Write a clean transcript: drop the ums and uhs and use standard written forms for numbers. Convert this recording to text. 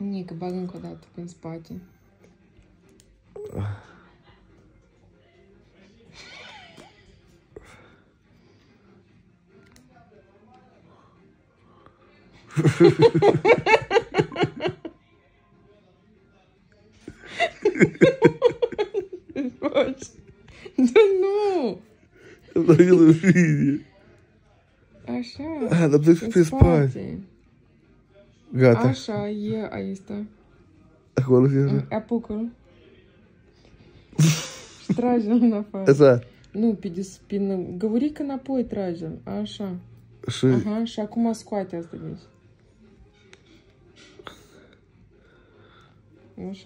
Nică, bag încă o dată prin spate. Da nu! Am dat că nu fie. Așa. Ah, dar plec pe spate. Gata. Așa, e, aici stă. Acolo fie. Apucă-l. Și trage-l în afară. Așa. Nu, pe spină. Găurică înapoi trage-l. Așa. Și... Aha, și acum scoate asta de aici. Așa.